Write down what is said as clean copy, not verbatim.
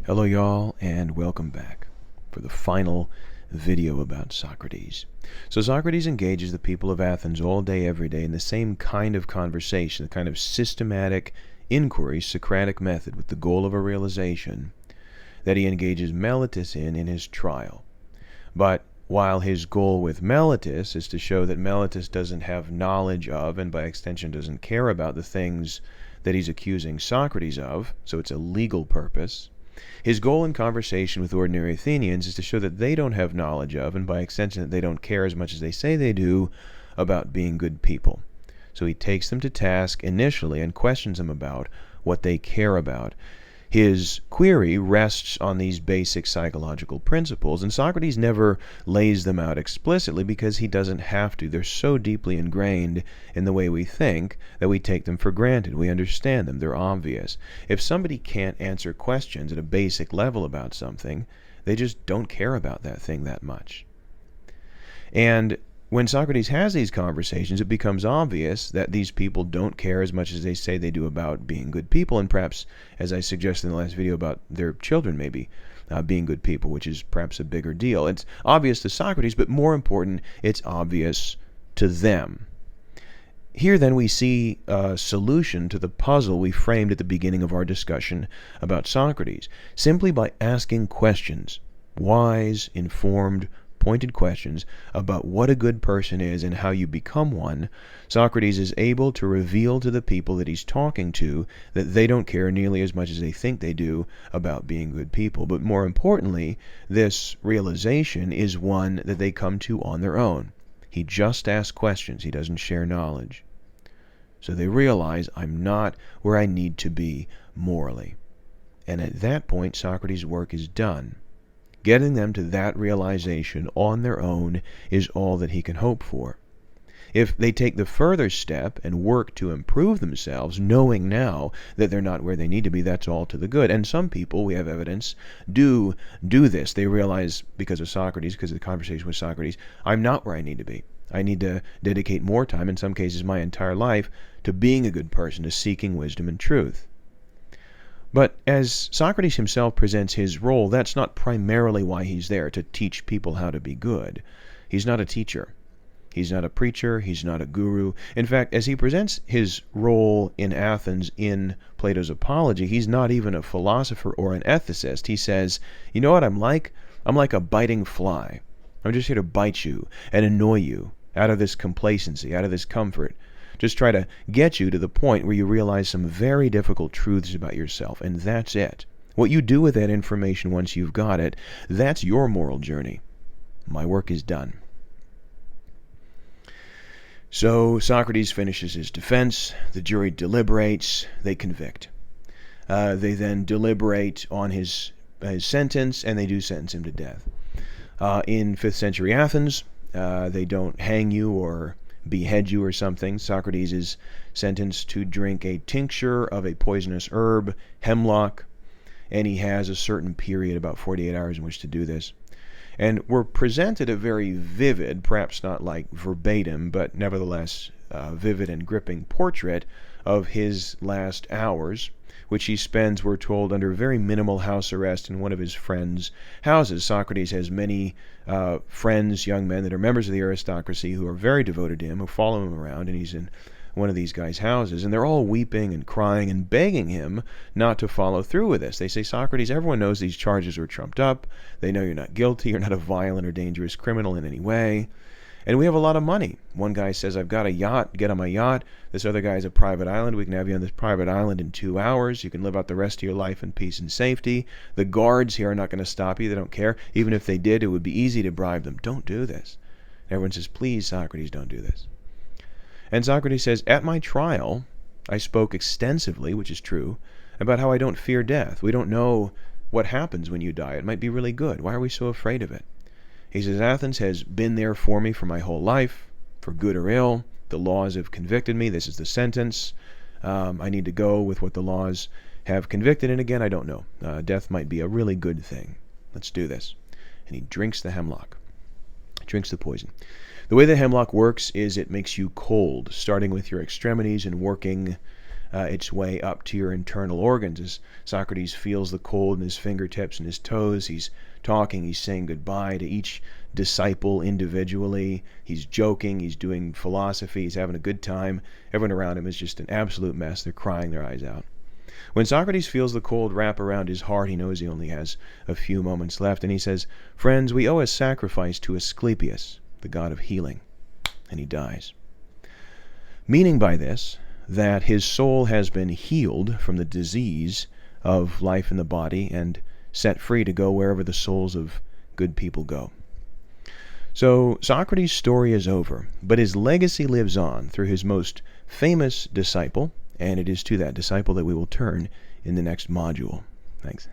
Hello y'all, and welcome back for the final video about Socrates. So Socrates engages the people of Athens all day, every day in the same kind of conversation, the kind of systematic inquiry, Socratic method, with the goal of a realization that he engages Meletus in his trial. But while his goal with Meletus is to show that Meletus doesn't have knowledge of, and by extension doesn't care about, the things that he's accusing Socrates of, so it's a legal purpose, his goal in conversation with ordinary Athenians is to show that they don't have knowledge of, and by extension that they don't care as much as they say they do, about being good people. So he takes them to task initially and questions them about what they care about. His query rests on these basic psychological principles, and Socrates never lays them out explicitly because he doesn't have to. They're so deeply ingrained in the way we think that we take them for granted. We understand them. They're obvious. If somebody can't answer questions at a basic level about something, they just don't care about that thing that much. And when Socrates has these conversations, it becomes obvious that these people don't care as much as they say they do about being good people, and perhaps, as I suggested in the last video, about their children maybe being good people, which is perhaps a bigger deal. It's obvious to Socrates, but more important, it's obvious to them. Here then we see a solution to the puzzle we framed at the beginning of our discussion about Socrates. Simply by asking questions, wise, informed, pointed questions about what a good person is and how you become one, Socrates is able to reveal to the people that he's talking to that they don't care nearly as much as they think they do about being good people. But more importantly, this realization is one that they come to on their own. He just asks questions. He doesn't share knowledge. So they realize, I'm not where I need to be morally. And at that point, Socrates' work is done. Getting them to that realization on their own is all that he can hope for. If they take the further step and work to improve themselves, knowing now that they're not where they need to be, that's all to the good. And some people, we have evidence, do this. They realize, because of Socrates, because of the conversation with Socrates, I'm not where I need to be. I need to dedicate more time, in some cases my entire life, to being a good person, to seeking wisdom and truth. But as Socrates himself presents his role, that's not primarily why he's there, to teach people how to be good. He's not a teacher. He's not a preacher. He's not a guru. In fact, as he presents his role in Athens in Plato's Apology, he's not even a philosopher or an ethicist. He says, you know what I'm like? I'm like a biting fly. I'm just here to bite you and annoy you out of this complacency, out of this comfort. Just try to get you to the point where you realize some very difficult truths about yourself, and that's it. What you do with that information once you've got it, that's your moral journey. My work is done. So Socrates finishes his defense. The jury deliberates. They convict. They then deliberate on his sentence, and they do sentence him to death. In 5th century Athens, they don't hang you or behead you or something. Socrates is sentenced to drink a tincture of a poisonous herb, hemlock, and he has a certain period, about 48 hours, in which to do this. And we're presented a very vivid, perhaps not like verbatim, but nevertheless vivid and gripping portrait of his last hours, which he spends, we're told, under very minimal house arrest in one of his friends' houses. Socrates has many friends, young men that are members of the aristocracy who are very devoted to him, who follow him around, and he's in one of these guys' houses, and they're all weeping and crying and begging him not to follow through with this. They say, Socrates, everyone knows these charges are trumped up. They know you're not guilty. You're not a violent or dangerous criminal in any way. And we have a lot of money. One guy says, I've got a yacht, get on my yacht. This other guy has a private island. We can have you on this private island in 2 hours. You can live out the rest of your life in peace and safety. The guards here are not going to stop you. They don't care. Even if they did, it would be easy to bribe them. Don't do this. And everyone says, please, Socrates, don't do this. And Socrates says, at my trial, I spoke extensively, which is true, about how I don't fear death. We don't know what happens when you die. It might be really good. Why are we so afraid of it? He says, Athens has been there for me for my whole life, for good or ill. The laws have convicted me. This is the sentence. I need to go with what the laws have convicted. And again, I don't know. Death might be a really good thing. Let's do this. And he drinks the hemlock. Drinks the poison. The way the hemlock works is it makes you cold, starting with your extremities and working its way up to your internal organs. As Socrates feels the cold in his fingertips and his toes, he's talking, he's saying goodbye to each disciple individually. He's joking, he's doing philosophy, he's having a good time. Everyone around him is just an absolute mess. They're crying their eyes out. When Socrates feels the cold wrap around his heart, he knows he only has a few moments left, and he says, "Friends, we owe a sacrifice to Asclepius, the god of healing," and he dies. Meaning by this that his soul has been healed from the disease of life in the body and set free to go wherever the souls of good people go. So Socrates' story is over, but his legacy lives on through his most famous disciple, and it is to that disciple that we will turn in the next module. Thanks.